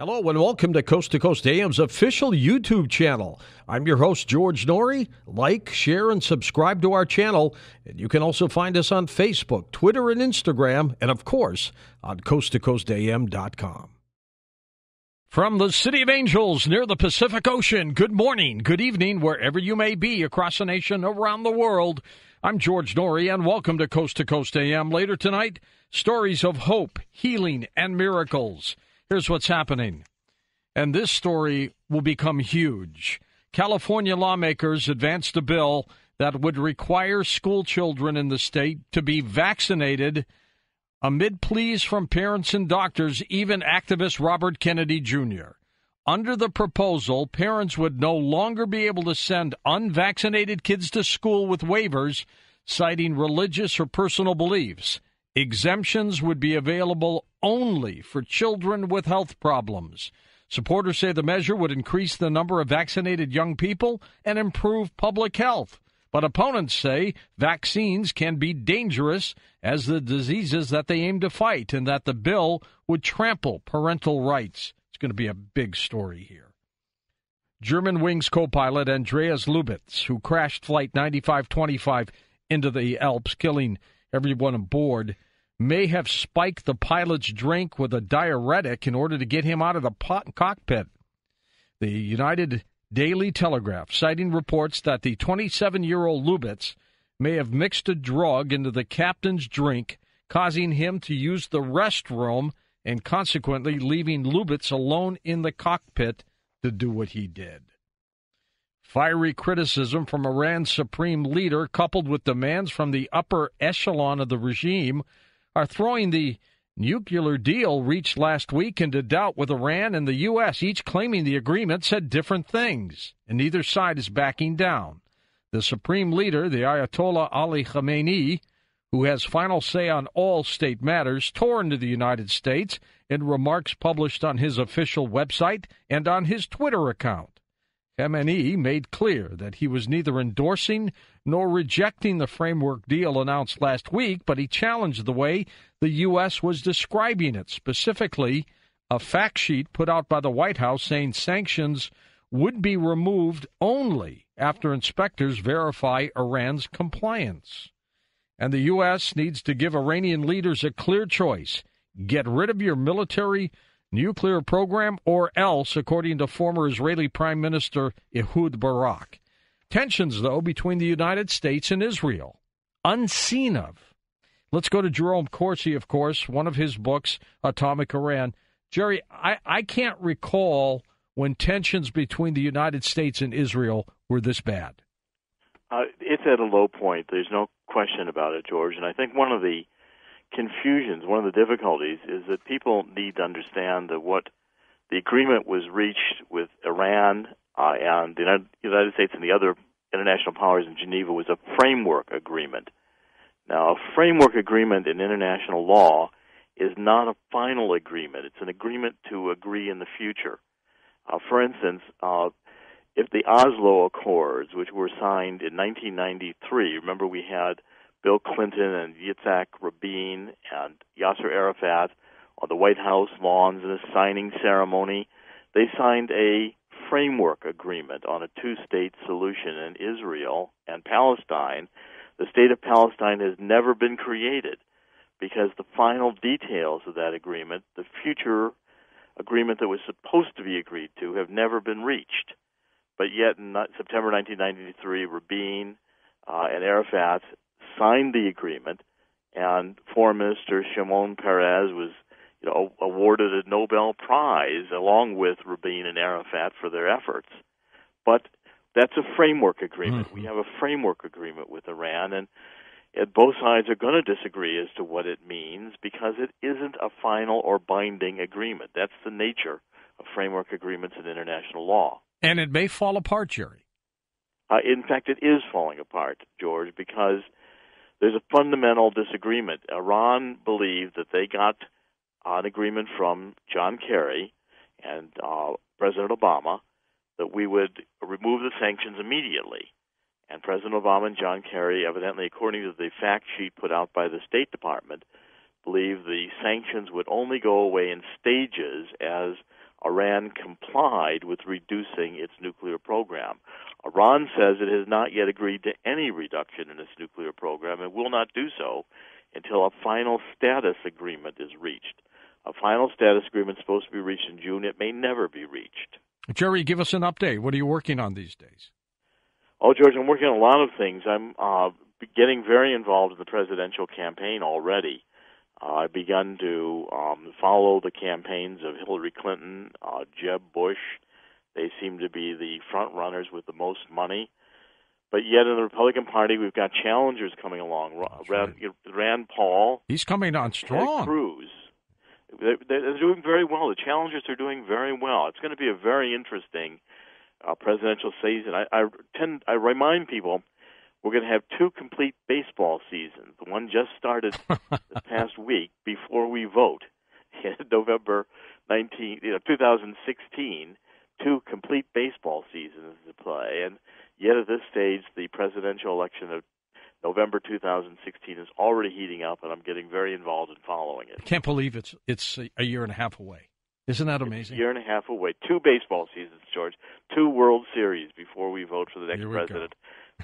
Hello and welcome to Coast AM's official YouTube channel. I'm your host, George Norrie. Like, share, and subscribe to our channel. And you can also find us on Facebook, Twitter, and Instagram, and of course, on coasttocoastam.com. From the City of Angels near the Pacific Ocean, good morning, good evening, wherever you may be across the nation, around the world. I'm George Norrie, and welcome to Coast AM. Later tonight, stories of hope, healing, and miracles. Here's what's happening. And this story will become huge. California lawmakers advanced a bill that would require school children in the state to be vaccinated amid pleas from parents and doctors, even activist Robert Kennedy Jr. Under the proposal, parents would no longer be able to send unvaccinated kids to school with waivers, citing religious or personal beliefs. Exemptions would be available only for children with health problems. Supporters say the measure would increase the number of vaccinated young people and improve public health. But opponents say vaccines can be dangerous as the diseases that they aim to fight, and that the bill would trample parental rights. It's going to be a big story here. Germanwings co-pilot Andreas Lubitz, who crashed Flight 9525 into the Alps, killing everyone aboard, may have spiked the pilot's drink with a diuretic in order to get him out of the cockpit. The United Daily Telegraph, citing reports that the 27-year-old Lubitz may have mixed a drug into the captain's drink, causing him to use the restroom and consequently leaving Lubitz alone in the cockpit to do what he did. Fiery criticism from Iran's supreme leader, coupled with demands from the upper echelon of the regime, are throwing the nuclear deal reached last week into doubt, with Iran and the U.S. each claiming the agreement said different things, and neither side is backing down. The supreme leader, the Ayatollah Ali Khamenei, who has final say on all state matters, tore into the United States in remarks published on his official website and on his Twitter account. Khamenei made clear that he was neither endorsing nor rejecting the framework deal announced last week, but he challenged the way the U.S. was describing it, specifically a fact sheet put out by the White House saying sanctions would be removed only after inspectors verify Iran's compliance. And the U.S. needs to give Iranian leaders a clear choice: get rid of your military nuclear program or else, according to former Israeli Prime Minister Ehud Barak. Tensions, though, between the United States and Israel, unseen of. Let's go to Jerome Corsi, of course, one of his books, Atomic Iran. Jerry, I can't recall when tensions between the United States and Israel were this bad. It's at a low point. There's no question about it, George. And I think one of the confusions, one of the difficulties, is that people need to understand that what the agreement was reached with Iran and the United States and the other international powers in Geneva was a framework agreement. Now, a framework agreement in international law is not a final agreement. It's an agreement to agree in the future. For instance, if the Oslo Accords, which were signed in 1993, remember we had Bill Clinton and Yitzhak Rabin and Yasser Arafat on the White House lawns in a signing ceremony. They signed a framework agreement on a two-state solution in Israel and Palestine. The state of Palestine has never been created because the final details of that agreement, the future agreement that was supposed to be agreed to, have never been reached. But yet in September 1993, Rabin and Arafat signed the agreement, and Foreign Minister Shimon Peres was awarded a Nobel Prize along with Rabin and Arafat for their efforts. But that's a framework agreement. We have a framework agreement with Iran, and both sides are going to disagree as to what it means because it isn't a final or binding agreement. That's the nature of framework agreements in international law. And it may fall apart, Jerry. In fact, it is falling apart, George, because there's a fundamental disagreement. Iran believed that they got an agreement from John Kerry and President Obama that we would remove the sanctions immediately. And President Obama and John Kerry, evidently according to the fact sheet put out by the State Department, believed the sanctions would only go away in stages as Iran complied with reducing its nuclear program. Iran says it has not yet agreed to any reduction in its nuclear program and will not do so until a final status agreement is reached. A final status agreement is supposed to be reached in June. It may never be reached. Jerry, give us an update. What are you working on these days? Oh, George, I'm working on a lot of things. I'm getting very involved in the presidential campaign already. I've begun to follow the campaigns of Hillary Clinton, Jeb Bush. They seem to be the front runners with the most money. But yet in the Republican Party, we've got challengers coming along. Rand Paul. He's coming on strong. Ted Cruz. They're doing very well. The challengers are doing very well. It's going to be a very interesting presidential season. I remind people we're going to have two complete baseball seasons. The one just started this past week before we vote. November 2016, two complete baseball seasons to play. And yet at this stage, the presidential election of November 2016 is already heating up, and I'm getting very involved in following it. I can't believe it's a year and a half away. Isn't that amazing? It's a year and a half away. Two baseball seasons, George. Two World Series before we vote for the next president.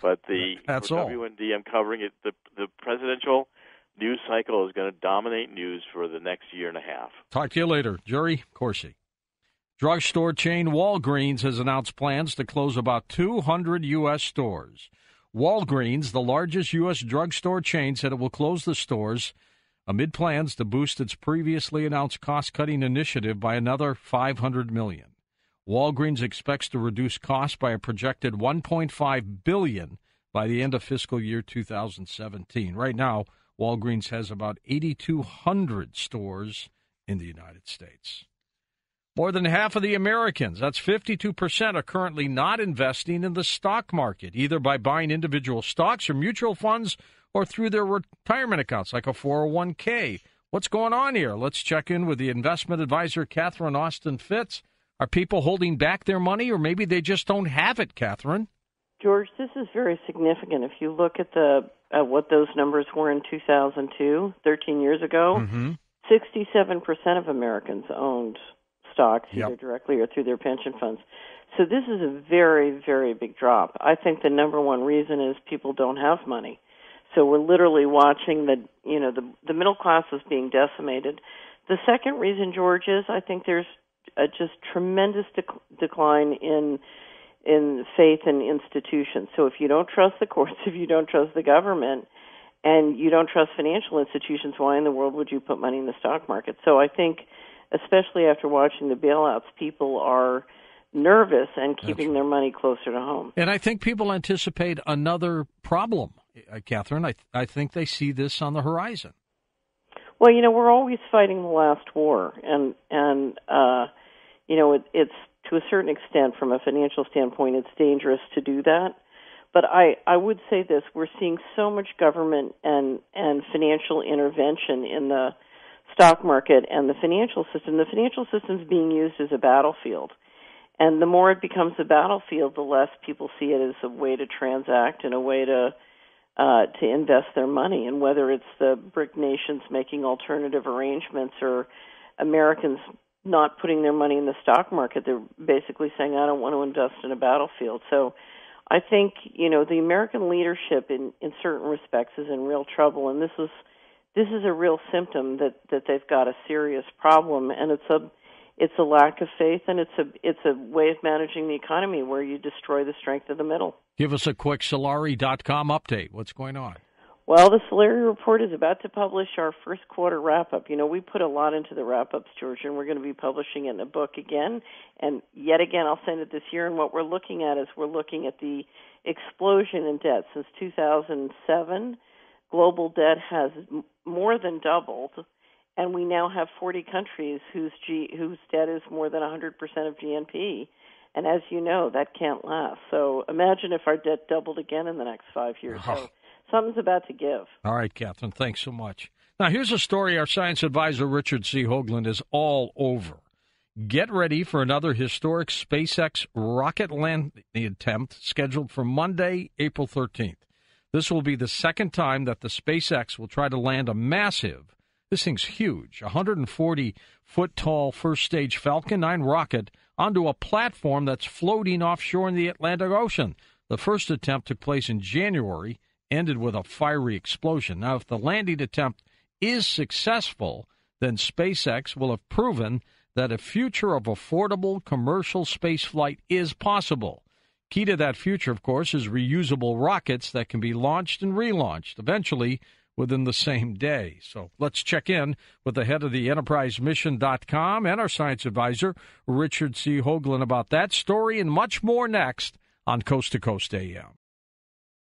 But That's for all. WND, I'm covering it. The presidential news cycle is going to dominate news for the next year and a half. Talk to you later. Jerry Corsi. Drugstore chain Walgreens has announced plans to close about 200 U.S. stores. Walgreens, the largest U.S. drugstore chain, said it will close the stores amid plans to boost its previously announced cost-cutting initiative by another $500 million. Walgreens expects to reduce costs by a projected $1.5 billion by the end of fiscal year 2017. Right now, Walgreens has about 8,200 stores in the United States. More than half of the Americans, that's 52%, are currently not investing in the stock market, either by buying individual stocks or mutual funds or through their retirement accounts like a 401k. What's going on here? Let's check in with the investment advisor, Catherine Austin Fitz. Are people holding back their money, or maybe they just don't have it, Catherine? George, this is very significant. If you look at what those numbers were in 2002, 13 years ago, 67% of Americans owned stocks, either directly or through their pension funds. So this is a very, very big drop. I think the number one reason is people don't have money. So we're literally watching the middle class is being decimated. The second reason, George, is I think there's a just tremendous decline in faith in institutions. So if you don't trust the courts, if you don't trust the government, and you don't trust financial institutions, why in the world would you put money in the stock market? So I think, especially after watching the bailouts, people are nervous and keeping their money closer to home. And I think people anticipate another problem, Catherine. I think they see this on the horizon. Well, we're always fighting the last war, and it's to a certain extent, from a financial standpoint, it's dangerous to do that. But I would say this: we're seeing so much government and financial intervention in the stock market and the financial system. The financial system is being used as a battlefield, and the more it becomes a battlefield, the less people see it as a way to transact and a way to invest their money. And whether it's the BRIC nations making alternative arrangements or Americans not putting their money in the stock market, they're basically saying, I don't want to invest in a battlefield. So I think, the American leadership in certain respects is in real trouble, and this is a real symptom that they've got a serious problem, and it's a lack of faith, and it's a way of managing the economy where you destroy the strength of the middle. Give us a quick Solari.com update. What's going on? Well, the Solari Report is about to publish our first quarter wrap-up. We put a lot into the wrap-ups, George, and we're going to be publishing it in a book again. And yet again, I'll send it this year. And what we're looking at is we're looking at the explosion in debt. Since 2007, global debt has more than doubled, and we now have 40 countries whose debt is more than 100% of GNP. And as you know, that can't last. So imagine if our debt doubled again in the next 5 years. So something's about to give. All right, Catherine, thanks so much. Now, here's a story our science advisor, Richard C. Hoagland, is all over. Get ready for another historic SpaceX rocket landing attempt scheduled for Monday, April 13th. This will be the second time that the SpaceX will try to land a massive, This thing's huge, 140-foot-tall first-stage Falcon 9 rocket onto a platform that's floating offshore in the Atlantic Ocean. The first attempt took place in January, ended with a fiery explosion. Now, if the landing attempt is successful, then SpaceX will have proven that a future of affordable commercial spaceflight is possible. Key to that future, of course, is reusable rockets that can be launched and relaunched, eventually within the same day. So let's check in with the head of the EnterpriseMission.com and our science advisor, Richard C. Hoagland, about that story and much more next on Coast to Coast AM.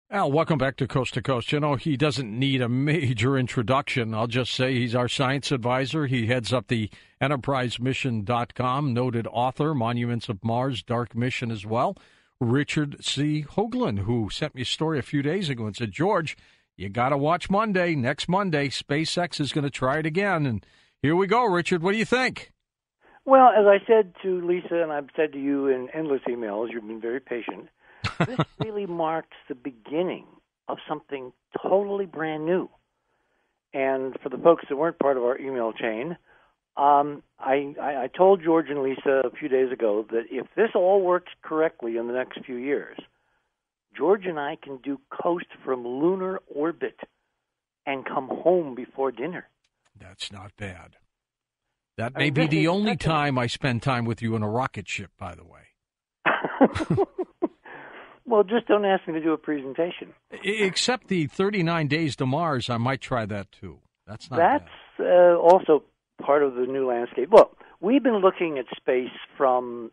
Al, welcome back to Coast to Coast. You know, he doesn't need a major introduction. I'll just say he's our science advisor. He heads up the EnterpriseMission.com, noted author, Monuments of Mars, Dark Mission as well, Richard C. Hoagland, who sent me a story a few days ago and said, George, you got to watch Monday. Next Monday, SpaceX is going to try it again. And here we go, Richard. What do you think? Well, as I said to Lisa, and I've said to you in endless emails, you've been very patient, this really marks the beginning of something totally brand new. And for the folks that weren't part of our email chain, I told George and Lisa a few days ago that if this all works correctly in the next few years, George and I can do coast from lunar orbit and come home before dinner. That's not bad. That may be the only time I spend time with you in a rocket ship, by the way. Well, just don't ask me to do a presentation. Except the 39 days to Mars, I might try that too. That's not bad. That's also part of the new landscape. Look, we've been looking at space from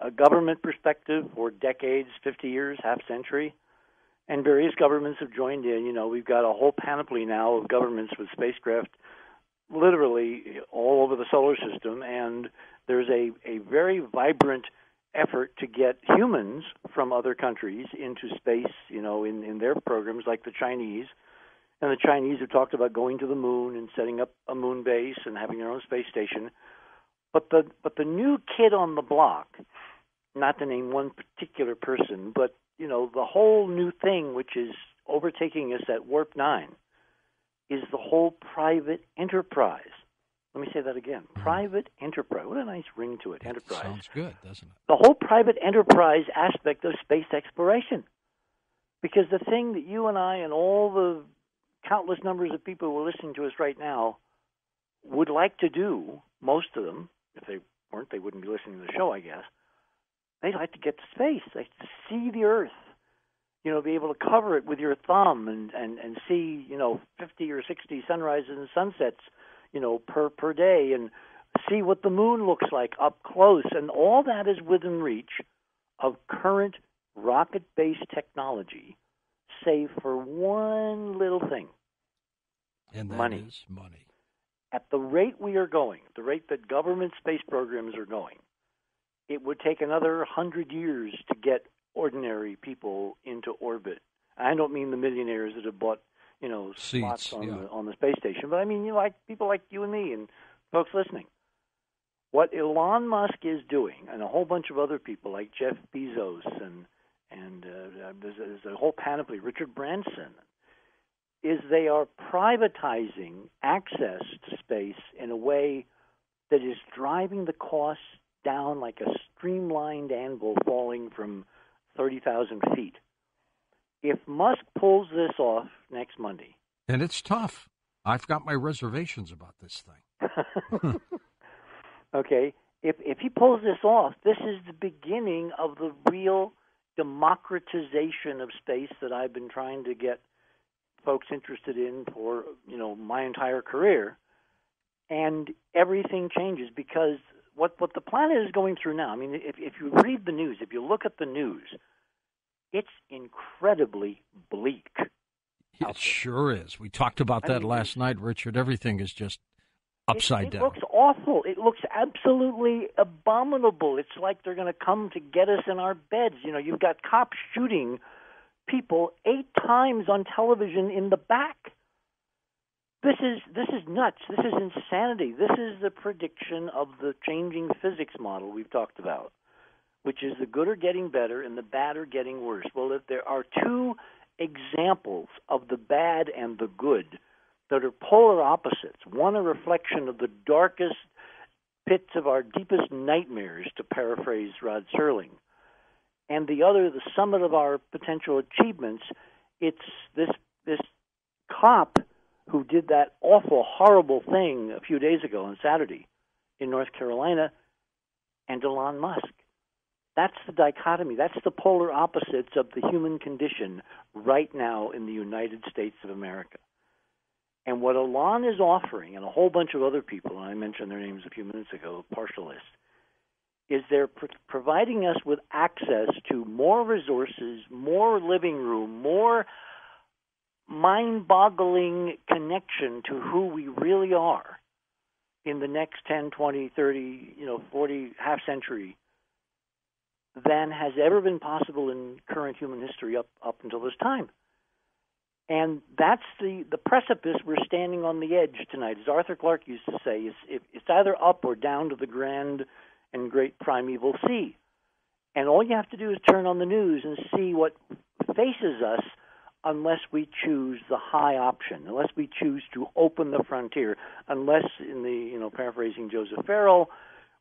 a government perspective for decades, 50 years, half century, and various governments have joined in. You know, we've got a whole panoply now of governments with spacecraft literally all over the solar system, and there's a very vibrant effort to get humans from other countries into space, you know, in their programs like the Chinese. And the Chinese have talked about going to the moon and setting up a moon base and having their own space station. But the new kid on the block, not to name one particular person, but, you know, the whole new thing which is overtaking us at Warp 9 is the whole private enterprise. Let me say that again. Private enterprise. What a nice ring to it, enterprise. Sounds good, doesn't it? The whole private enterprise aspect of space exploration. Because the thing that you and I and all the countless numbers of people who are listening to us right now would like to do, most of them, if they weren't, they wouldn't be listening to the show, I guess. They'd like to get to space. They'd like to see the Earth. You know, be able to cover it with your thumb and see, you know, 50 or 60 sunrises and sunsets, you know, per day, and see what the moon looks like up close. And all that is within reach of current rocket-based technology, save for one little thing. And that money. is money. At the rate we are going, the rate that government space programs are going, it would take another 100 years to get ordinary people into orbit. I don't mean the millionaires that have bought, you know, slots on the space station, but I mean, you know, like people like you and me and folks listening. What Elon Musk is doing, and a whole bunch of other people like Jeff Bezos and there's a whole panoply, Richard Branson, is they are privatizing access to space in a way that is driving the costs down like a streamlined anvil falling from 30,000 feet. If Musk pulls this off next Monday... And it's tough. I've got my reservations about this thing. Okay. If he pulls this off, this is the beginning of the real democratization of space that I've been trying to get folks interested in for, you know, my entire career. And everything changes because what the planet is going through now, I mean, if you read the news, if you look at the news, it's incredibly bleak. It sure is. We talked about that last night, Richard. Everything is just upside down. It looks awful. It looks absolutely abominable. It's like they're going to come to get us in our beds. You know, you've got cops shooting people 8 times on television in the back. This is nuts. This is insanity. This is the prediction of the changing physics model we've talked about, which is the good are getting better and the bad are getting worse. Well, if there are 2 examples of the bad and the good that are polar opposites. One a reflection of the darkest pits of our deepest nightmares, to paraphrase Rod Serling, and the other the summit of our potential achievements. It's this cop who did that awful, horrible thing a few days ago on Saturday in North Carolina, and Elon Musk. That's the dichotomy. That's the polar opposites of the human condition right now in the United States of America. And what Elon is offering, and a whole bunch of other people, and I mentioned their names a few minutes ago, partialists, is they're providing us with access to more resources, more living room, more mind-boggling connection to who we really are in the next 10, 20, 30, 40, half century than has ever been possible in current human history up until this time. And that's the precipice we're standing on the edge tonight. As Arthur Clarke used to say, it's either up or down to the grand and great primeval sea. And all you have to do is turn on the news and see what faces us unless we choose the high option, unless we choose to open the frontier, unless, in the, paraphrasing Joseph Farrell,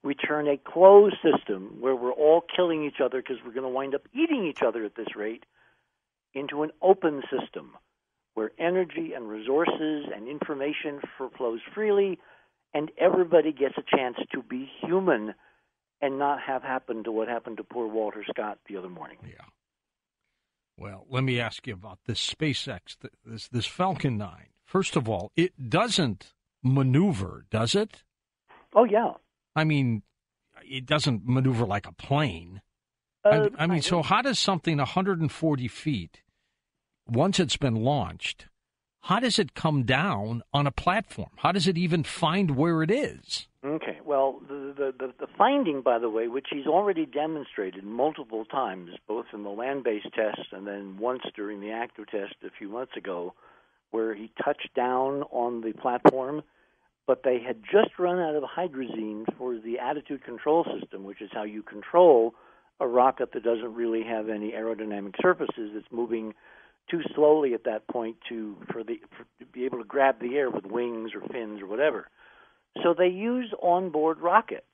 we turn a closed system where we're all killing each other because we're going to wind up eating each other at this rate, into an open system where energy and resources and information flows freely, and everybody gets a chance to be human and not have happened to what happened to poor Walter Scott the other morning. Yeah. Well, let me ask you about this SpaceX, this Falcon 9. First of all, it doesn't maneuver, does it? Oh, yeah. I mean, it doesn't maneuver like a plane. So how does something 140 feet, once it's been launched, how does it come down on a platform? How does it even find where it is? Okay, well, the finding, by the way, which he's already demonstrated multiple times, both in the land-based test and then once during the active test a few months ago, where he touched down on the platform, but they had just run out of hydrazine for the attitude control system, which is how you control a rocket that doesn't really have any aerodynamic surfaces. It's moving too slowly at that point to be able to grab the air with wings or fins or whatever. So they use onboard rockets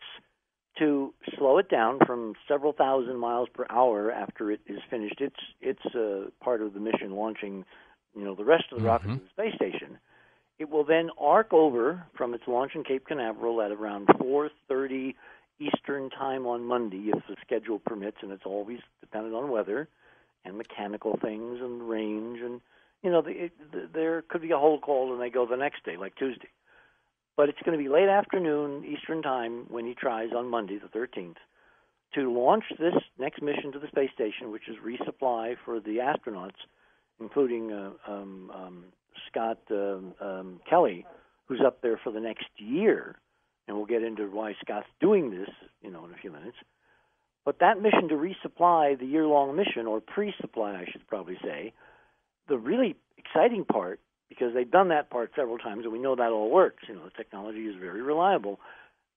to slow it down from several thousand miles per hour after it is finished its part of the mission launching, the rest of the rockets to the space station. It will then arc over from its launch in Cape Canaveral at around 4:30 Eastern time on Monday, if the schedule permits, and it's always dependent on weather and mechanical things and range, and there could be a hold call and they go the next day, like Tuesday. But it's going to be late afternoon Eastern time when he tries on Monday, the 13th, to launch this next mission to the space station, which is resupply for the astronauts, including Scott Kelly, who's up there for the next year. And we'll get into why Scott's doing this, in a few minutes. But that mission to resupply, the year-long mission, or pre-supply, I should probably say, the really exciting part, because they've done that part several times, and we know that all works. The technology is very reliable.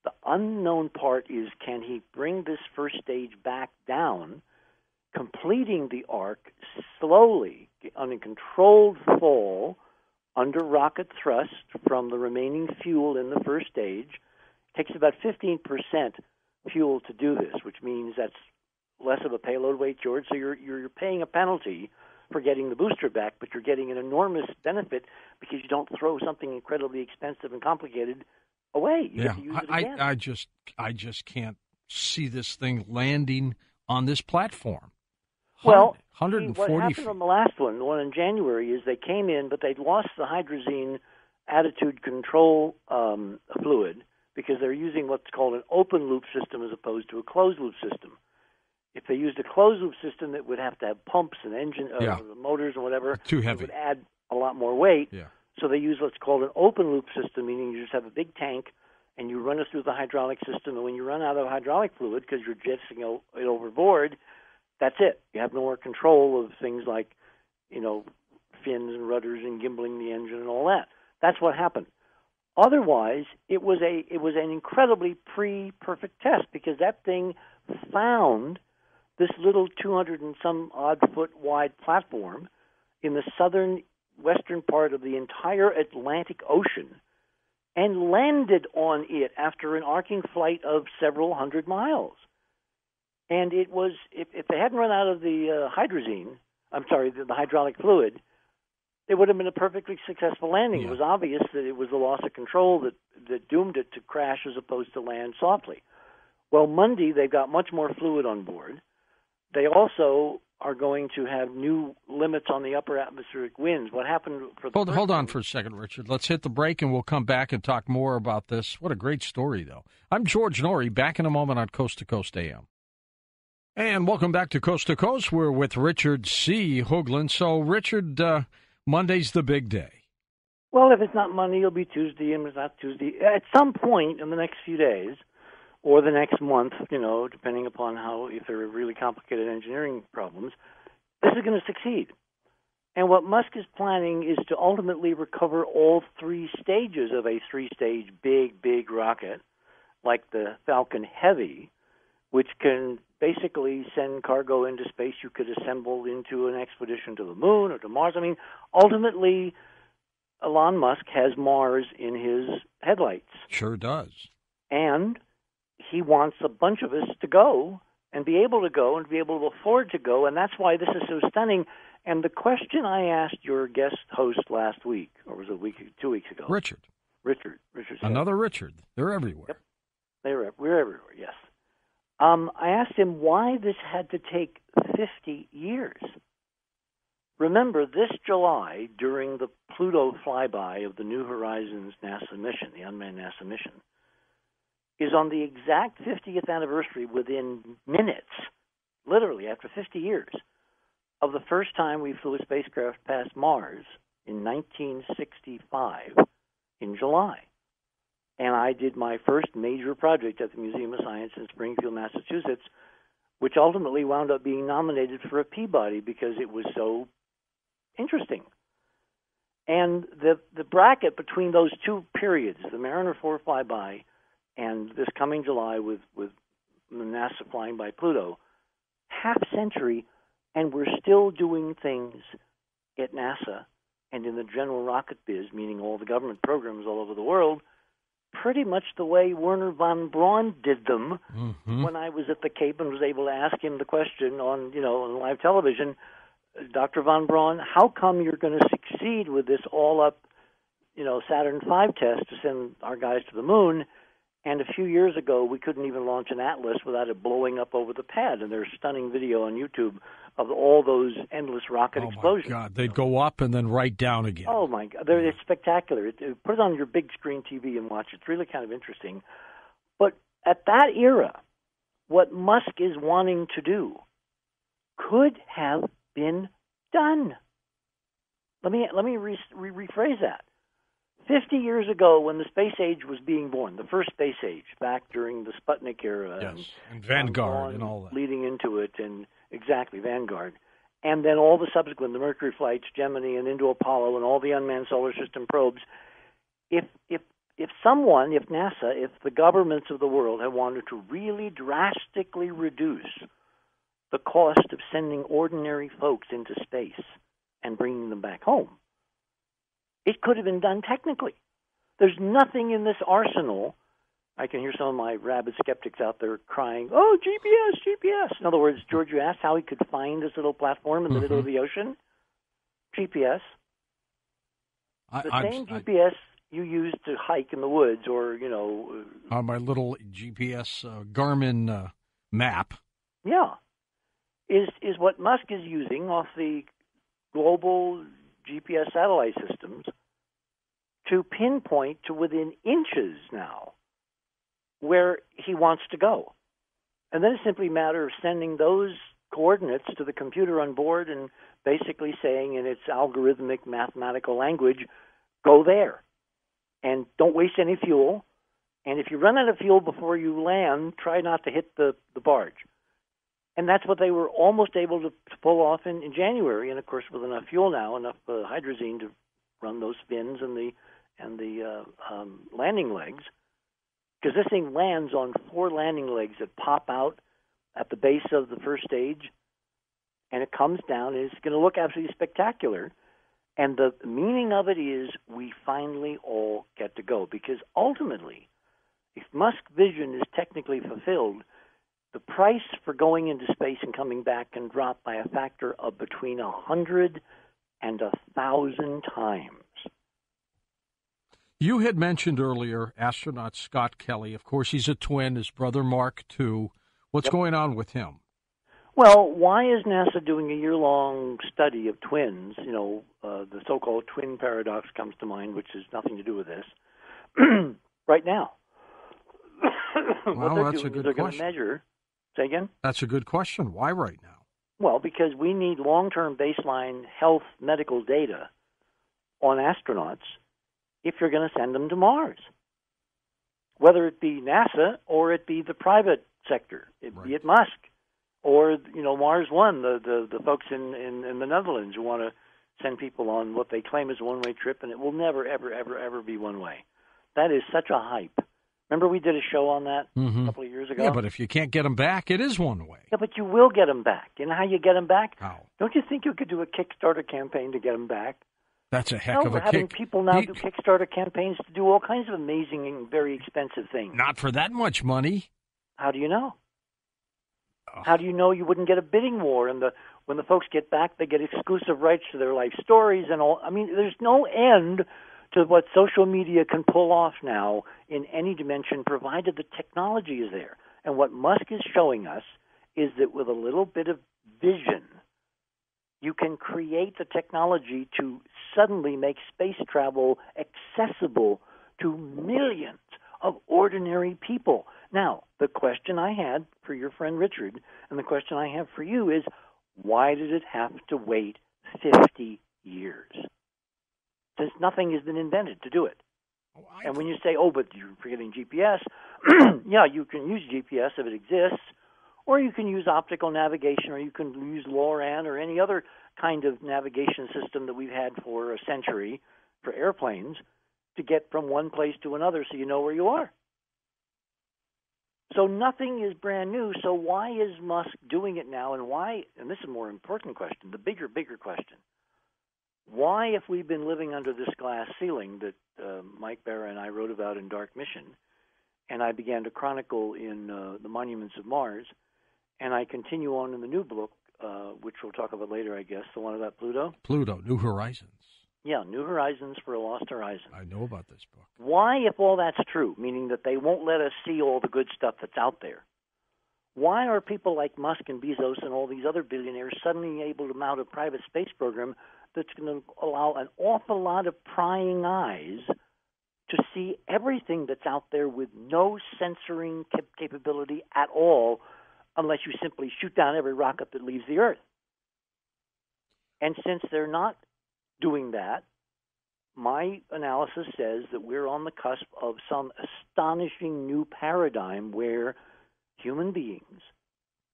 The unknown part is, can he bring this first stage back down, completing the arc slowly on a controlled fall under rocket thrust from the remaining fuel in the first stage? It takes about 15% fuel to do this, which means that's less of a payload weight, George. So you're paying a penalty for getting the booster back, but you're getting an enormous benefit because you don't throw something incredibly expensive and complicated away. You get to use it again. I just can't see this thing landing on this platform. Well, 140 what happened on the last one, the one in January, is they came in, but they'd lost the hydrazine attitude control fluid because they're using what's called an open loop system as opposed to a closed loop system. If they used a closed loop system, that would have to have pumps and engine, motors and whatever. Too heavy. It would add a lot more weight. Yeah. So they use what's called an open loop system, meaning you just have a big tank and you run it through the hydraulic system. And when you run out of hydraulic fluid because you're jetting it overboard, that's it. You have no more control of things like, fins and rudders and gimbaling the engine and all that. That's what happened. Otherwise, it was an incredibly pre-perfect test because that thing found this little 200 and some odd foot wide platform in the southern southwestern part of the entire Atlantic Ocean and landed on it after an arcing flight of several hundred miles. And it was, if they hadn't run out of the the hydraulic fluid, it would have been a perfectly successful landing. Yeah. It was obvious that it was the loss of control that doomed it to crash as opposed to land softly. Well, Monday, they've got much more fluid on board. They also are going to have new limits on the upper atmospheric winds. What happened for the Hold on for a second, Richard. Let's hit the break, and we'll come back and talk more about this. What a great story, though. I'm George Norrie, back in a moment on Coast to Coast AM. And welcome back to Coast. We're with Richard C. Hoagland. So, Richard, Monday's the big day. Well, if it's not Monday, it'll be Tuesday, and if it's not Tuesday, at some point in the next few days, or the next month, depending upon if there are really complicated engineering problems, this is going to succeed. And what Musk is planning is to ultimately recover all three stages of a three-stage big rocket, like the Falcon Heavy, which can basically send cargo into space you could assemble into an expedition to the moon or to Mars. I mean, ultimately, Elon Musk has Mars in his headlights. Sure does. And he wants a bunch of us to go and be able to go and be able to afford to go, and that's why this is so stunning. And the question I asked your guest host last week, or was it 2 weeks ago? Richard. Another Richard. They're everywhere. Yep. We're everywhere, yes. I asked him why this had to take 50 years. Remember, this July, during the Pluto flyby of the New Horizons NASA mission, the unmanned NASA mission, is on the exact 50th anniversary within minutes, literally after 50 years, of the first time we flew a spacecraft past Mars in 1965 in July. And I did my first major project at the Museum of Science in Springfield, Massachusetts, which ultimately wound up being nominated for a Peabody because it was so interesting. And the bracket between those two periods, the Mariner 4 flyby and this coming July with NASA flying by Pluto, half century, and we're still doing things at NASA and in the general rocket biz, meaning all the government programs all over the world, pretty much the way Wernher von Braun did them when I was at the Cape and was able to ask him the question on live television, Dr. von Braun, how come you're going to succeed with this all-up, Saturn V test to send our guys to the moon? And a few years ago, we couldn't even launch an Atlas without it blowing up over the pad. And there's stunning video on YouTube of all those endless rocket explosions. Oh, my God. They'd go up and then right down again. Oh, my God. It's spectacular. Put it on your big screen TV and watch. It's really kind of interesting. But at that era, what Musk is wanting to do could have been done. Let me rephrase that. 50 years ago, when the space age was being born, the first space age, back during the Sputnik era, yes, and Vanguard and all that, leading into it, and exactly Vanguard, and then all the subsequent, the Mercury flights, Gemini, and into Apollo, and all the unmanned solar system probes. If NASA, if the governments of the world had wanted to really drastically reduce the cost of sending ordinary folks into space and bringing them back home, it could have been done technically. There's nothing in this arsenal. I can hear some of my rabid skeptics out there crying, oh, GPS. In other words, George, you asked how he could find this little platform in the middle of the ocean? GPS. The same GPS you use to hike in the woods or, on my little GPS Garmin map. Yeah. Is what Musk is using off the global GPS satellite systems to pinpoint to within inches now where he wants to go. And then it's simply a matter of sending those coordinates to the computer on board and basically saying in its algorithmic mathematical language, go there. And don't waste any fuel. And if you run out of fuel before you land, try not to hit the barge. And that's what they were almost able to pull off in January. And, of course, with enough fuel now, enough hydrazine to run those fins and the landing legs, because this thing lands on 4 landing legs that pop out at the base of the first stage, and it comes down, and it's going to look absolutely spectacular. And the meaning of it is we finally all get to go. Because ultimately, if Musk's vision is technically fulfilled, the price for going into space and coming back can drop by a factor of between 100 and 1,000 times. You had mentioned earlier astronaut Scott Kelly. Of course, he's a twin, his brother Mark, too. What's going on with him? Well, why is NASA doing a year-long study of twins? The so-called twin paradox comes to mind, which has nothing to do with this, right now. Well, that's a good they're question. Going to measure. Say again? That's a good question. Why right now? Well, because we need long-term baseline health medical data on astronauts if you're going to send them to Mars, whether it be NASA or it be the private sector, be it Musk, or Mars One, the folks in the Netherlands who want to send people on what they claim is a one-way trip, and it will never, ever, ever, ever be one-way. That is such a hype. Remember we did a show on that a couple of years ago? Yeah, but if you can't get them back, it is one way. Yeah, but you will get them back. You know how you get them back? How? Don't you think you could do a Kickstarter campaign to get them back? That's a heck of a we're having kick. people now do Kickstarter campaigns to do all kinds of amazing and very expensive things. Not for that much money. How do you know? Oh. How do you know you wouldn't get a bidding war? And when the folks get back, they get exclusive rights to their life stories and all. I mean, there's no end to what social media can pull off now in any dimension, provided the technology is there. And what Musk is showing us is that with a little bit of vision, you can create the technology to suddenly make space travel accessible to millions of ordinary people. Now, the question I had for your friend Richard, and the question I have for you is, why did it have to wait 50 years? Since nothing has been invented to do it. And when you say, but you're forgetting GPS, yeah, you can use GPS if it exists, or you can use optical navigation, or you can use LORAN or any other kind of navigation system that we've had for a century for airplanes to get from one place to another so you know where you are. So nothing is brand new. So why is Musk doing it now, and why, and this is a more important question, the bigger question, why, if we've been living under this glass ceiling that Mike Barra and I wrote about in Dark Mission, and I began to chronicle in The Monuments of Mars, and I continue on in the new book, which we'll talk about later, I guess, the one about Pluto? Pluto, New Horizons. Yeah, New Horizons for a Lost Horizon. I know about this book. Why, if all that's true, meaning that they won't let us see all the good stuff that's out there, why are people like Musk and Bezos and all these other billionaires suddenly able to mount a private space program that's going to allow an awful lot of prying eyes to see everything that's out there with no censoring capability at all, unless you simply shoot down every rocket that leaves the Earth? And since they're not doing that, my analysis says that we're on the cusp of some astonishing new paradigm where human beings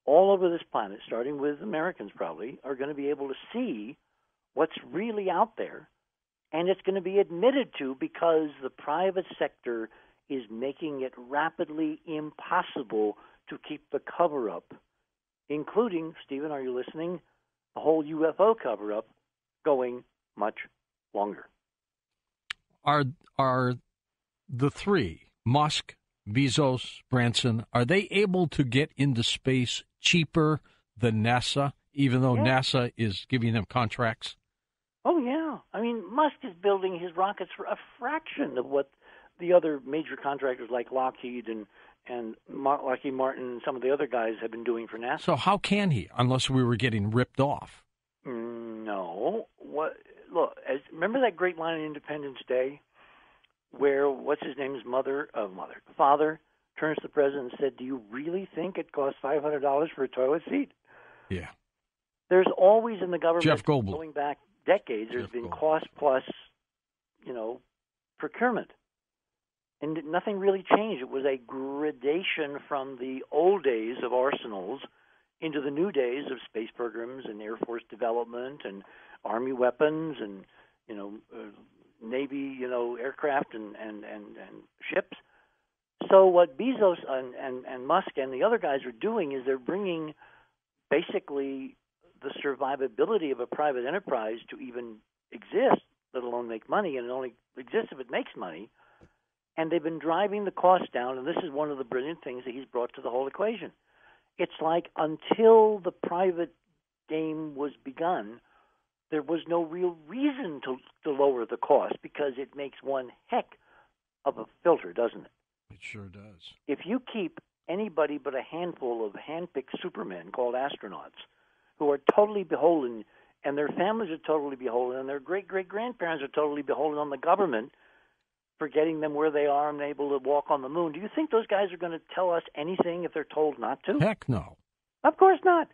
all over this planet, starting with Americans probably, are going to be able to see what's really out there, and it's going to be admitted to because the private sector is making it rapidly impossible to keep the cover-up, including, Stephen, are you listening, the whole UFO cover-up going much longer. Are the three, Musk, Bezos, Branson, are they able to get into space cheaper than NASA, even though NASA is giving them contracts? Oh, yeah. I mean, Musk is building his rockets for a fraction of what the other major contractors like Lockheed and Lockheed Martin and some of the other guys have been doing for NASA. So how can he, unless we were getting ripped off? No. Look, remember that great line in Independence Day where, what's his name's father turns to the president and said, "Do you really think it costs $500 for a toilet seat?" Yeah. There's always in the government, Jeff Goldblum, going back decades, there's been cost plus, procurement. And nothing really changed. It was a gradation from the old days of arsenals into the new days of space programs and Air Force development and Army weapons and, Navy, aircraft and ships. So what Bezos and Musk and the other guys are doing is they're bringing basically the survivability of a private enterprise to even exist, let alone make money, and it only exists if it makes money. And they've been driving the cost down, and this is one of the brilliant things that he's brought to the whole equation. It's like until the private game was begun, there was no real reason to lower the cost because it makes one heck of a filter, doesn't it? It sure does. If you keep anybody but a handful of hand-picked supermen called astronauts who are totally beholden, and their families are totally beholden, and their great-great-grandparents are totally beholden on the government for getting them where they are and able to walk on the moon, do you think those guys are going to tell us anything if they're told not to? Heck no. Of course not.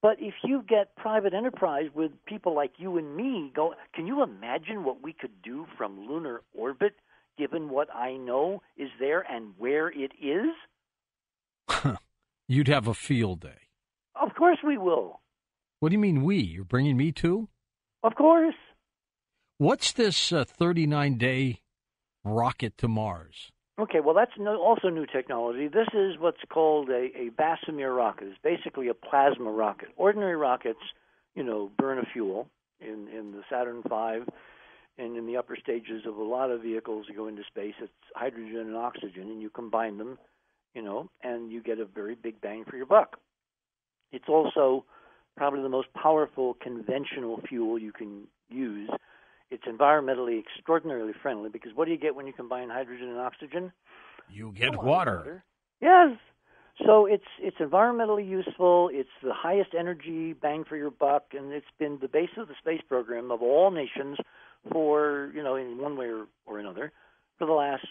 But if you get private enterprise with people like you and me, can you imagine what we could do from lunar orbit, given what I know is there and where it is? You'd have a field day. Of course we will. What do you mean we? You're bringing me too? Of course. What's this 39-day rocket to Mars? Okay, well, that's also new technology. This is what's called a Basimir rocket. It's basically a plasma rocket. Ordinary rockets, burn a fuel in the Saturn V and in the upper stages of a lot of vehicles that go into space. It's hydrogen and oxygen, and you combine them, and you get a very big bang for your buck. It's also probably the most powerful conventional fuel you can use. It's environmentally extraordinarily friendly because what do you get when you combine hydrogen and oxygen? You get water. Yes. So it's environmentally useful. It's the highest energy bang for your buck, and it's been the base of the space program of all nations for, in one way or another, for the last,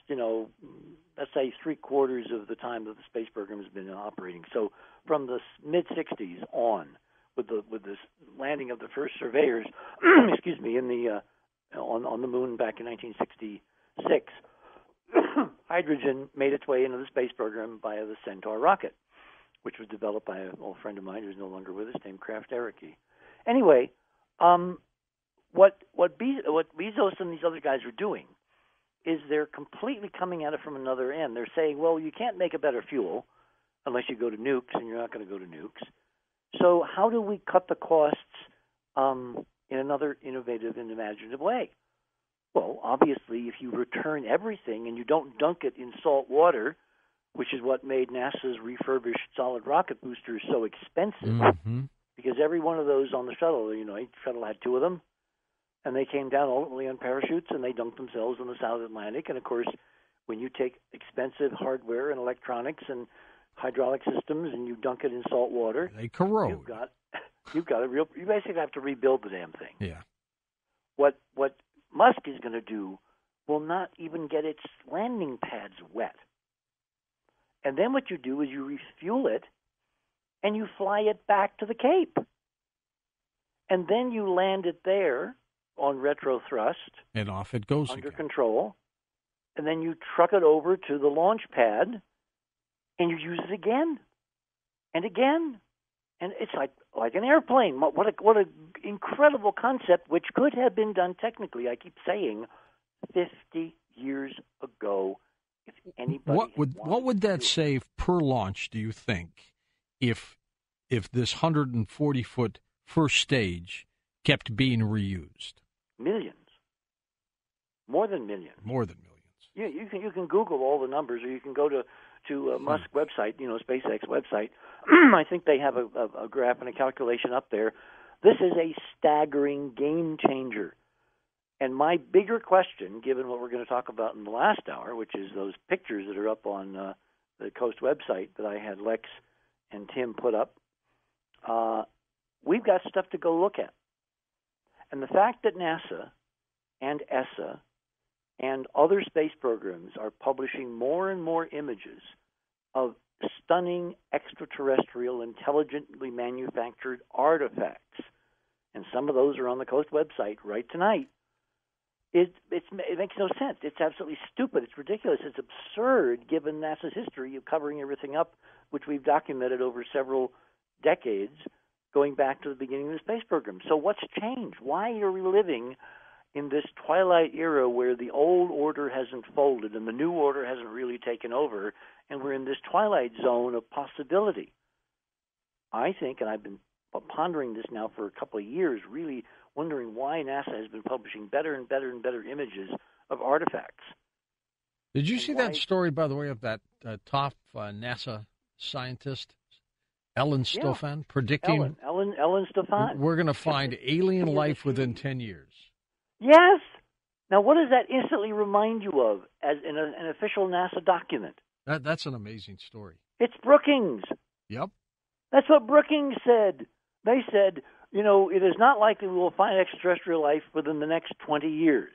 let's say 3/4 of the time that the space program has been operating. So from the mid-'60s on, with this landing of the first surveyors, excuse me, in the on the moon back in 1966, hydrogen made its way into the space program via the Centaur rocket, which was developed by an old friend of mine who's no longer with us, named Kraft Ericke. Anyway, what Bezos and these other guys are doing is they're completely coming at it from another end. They're saying, well, you can't make a better fuel unless you go to nukes, and you're not going to go to nukes. So how do we cut the costs in another innovative and imaginative way? Well, obviously, if you return everything and you don't dunk it in salt water, which is what made NASA's refurbished solid rocket boosters so expensive, because every one of those on the shuttle, each shuttle had 2 of them, and they came down ultimately on parachutes, and they dunked themselves in the South Atlantic. And, of course, when you take expensive hardware and electronics and hydraulic systems and you dunk it in salt water, they corrode. You've got you basically have to rebuild the damn thing. Yeah. What Musk is going to do will not even get its landing pads wet. And then what you do is you refuel it and you fly it back to the Cape. And then you land it there on retro thrust. And off it goes under again. Control. And then you truck it over to the launch pad and you use it again and again. And it's like an airplane. What an incredible concept, which could have been done technically, I keep saying, 50 years ago. If anybody what would that save per launch, do you think, if this 140-foot first stage kept being reused? Millions. More than millions. More than millions. Yeah, you can Google all the numbers, or you can go to Musk's website, SpaceX website. I think they have a graph and a calculation up there. This is a staggering game changer. And my bigger question, given what we're going to talk about in the last hour, which is those pictures that are up on the Coast website that I had Lex and Tim put up, we've got stuff to go look at. And the fact that NASA and ESA and other space programs are publishing more and more images of stunning extraterrestrial, intelligently manufactured artifacts, and some of those are on the Coast website right tonight, it makes no sense. It's absolutely stupid. It's ridiculous. It's absurd given NASA's history of covering everything up, which we've documented over several decades, going back to the beginning of the space program. So what's changed? Why are we living in this twilight era where the old order hasn't folded and the new order hasn't really taken over, and we're in this twilight zone of possibility? I think, and I've been pondering this now for a couple of years, really wondering why NASA has been publishing better and better and better images of artifacts. Did you see that story, by the way, of that top NASA scientist, Ellen Stofan, predicting Ellen Stofan. We're going to find alien life within 10 years. Yes. Now, what does that instantly remind you of as in an official NASA document? That's an amazing story. It's Brookings. Yep. That's what Brookings said. They said, it is not likely we will find extraterrestrial life within the next 20 years.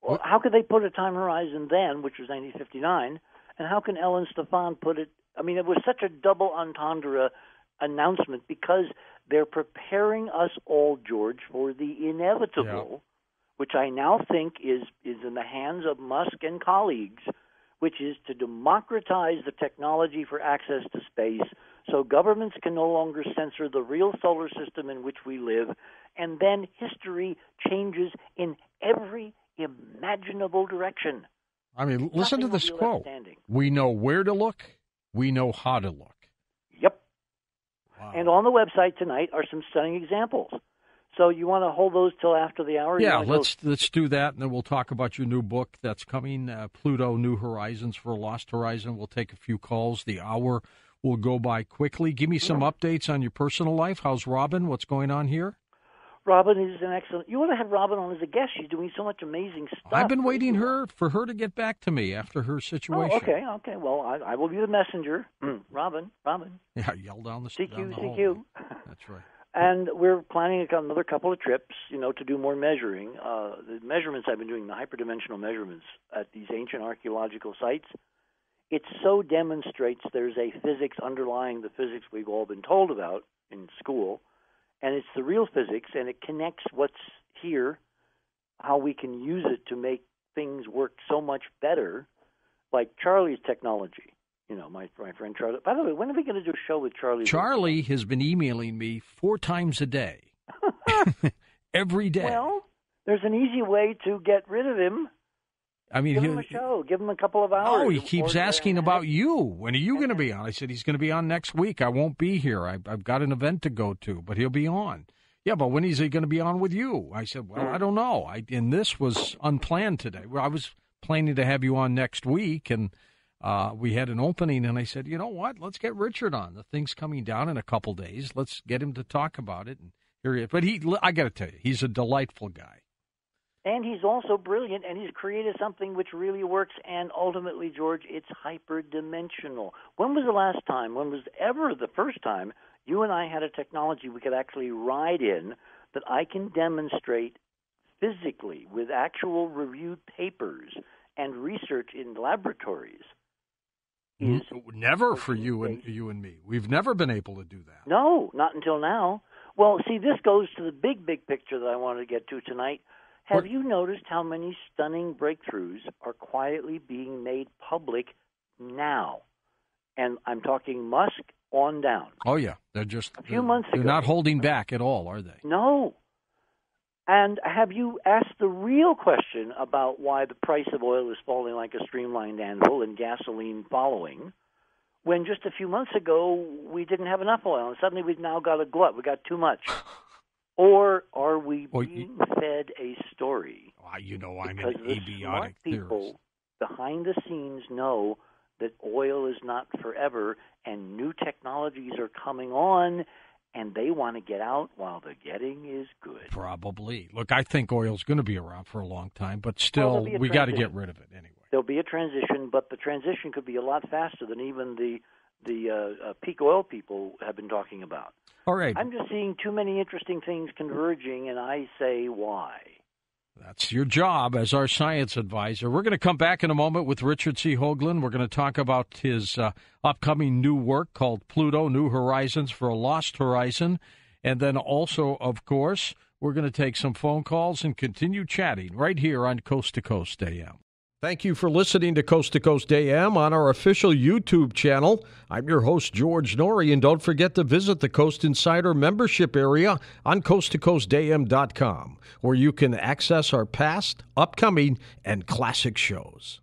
Well, how could they put a time horizon then, which was 1959, and how can Ellen Stofan put it? I mean, it was such a double entendre announcement because they're preparing us all, George, for the inevitable, which I now think is in the hands of Musk and colleagues, which is to democratize the technology for access to space so governments can no longer censor the real solar system in which we live, and then history changes in every imaginable direction. I mean, listen to this quote. We know where to look. We know how to look. Yep. Wow. And on the website tonight are some stunning examples. So you want to hold those till after the hour? Yeah, let's do that, and then we'll talk about your new book that's coming, Pluto, New Horizons for a Lost Horizon. We'll take a few calls. The hour will go by quickly. Give me some updates on your personal life. How's Robin? What's going on here? Robin is an excellent. You want to have Robin on as a guest? She's doing so much amazing stuff. I've been waiting for her to get back to me after her situation. Oh, okay. Well, I will be the messenger. Robin. Yeah, yell down the CQ. That's right. And we're planning another couple of trips, to do more measuring. The measurements I've been doing, the hyperdimensional measurements at these ancient archaeological sites, it so demonstrates there's a physics underlying the physics we've all been told about in school. And it's the real physics, and it connects what's here, how we can use it to make things work so much better, like Charlie's technology. My friend Charlie. By the way, when are we going to do a show with Charlie? Charlie has been emailing me 4 times a day. Every day. Well, there's an easy way to get rid of him. I mean, give him a show. Give him a couple of hours. Oh, he keeps asking about you. When are you going to be on? I said, he's going to be on next week. I won't be here. I've got an event to go to, but he'll be on. Yeah, but when is he going to be on with you? I said, well, I don't know. And this was unplanned today. Well, I was planning to have you on next week, and we had an opening, and I said, you know what? Let's get Richard on. The thing's coming down in a couple days. Let's get him to talk about it. And here he is. But I got to tell you, he's a delightful guy. And he's also brilliant, and he's created something which really works, and ultimately, George, it's hyperdimensional. When was the last time, when was ever the first time you and I had a technology we could actually ride in that I can demonstrate physically with actual reviewed papers and research in laboratories? Never for you and me. We've never been able to do that. No, not until now. Well, see, this goes to the big picture that I wanted to get to tonight. Have you noticed how many stunning breakthroughs are quietly being made public now? And I'm talking Musk on down. Oh, yeah. They're just a few months ago. They're not holding back at all, are they? No. And have you asked the real question about why the price of oil is falling like a streamlined anvil and gasoline following, when just a few months ago we didn't have enough oil and suddenly we've now got a glut. We got too much. Or are we being fed a story? I'm an abiotic people behind the scenes know that oil is not forever and new technologies are coming on, and they want to get out while the getting is good. Probably. Look, I think oil's going to be around for a long time, but still, we got to get rid of it anyway. There'll be a transition, but the transition could be a lot faster than even the peak oil people have been talking about. All right. I'm just seeing too many interesting things converging, and I say why. That's your job as our science advisor. We're going to come back in a moment with Richard C. Hoagland. We're going to talk about his upcoming new work called Pluto, New Horizons for a Lost Horizon. And then also, of course, we're going to take some phone calls and continue chatting right here on Coast to Coast AM. Thank you for listening to Coast AM on our official YouTube channel. I'm your host, George Norrie, and don't forget to visit the Coast Insider membership area on coasttocoastam.com, where you can access our past, upcoming, and classic shows.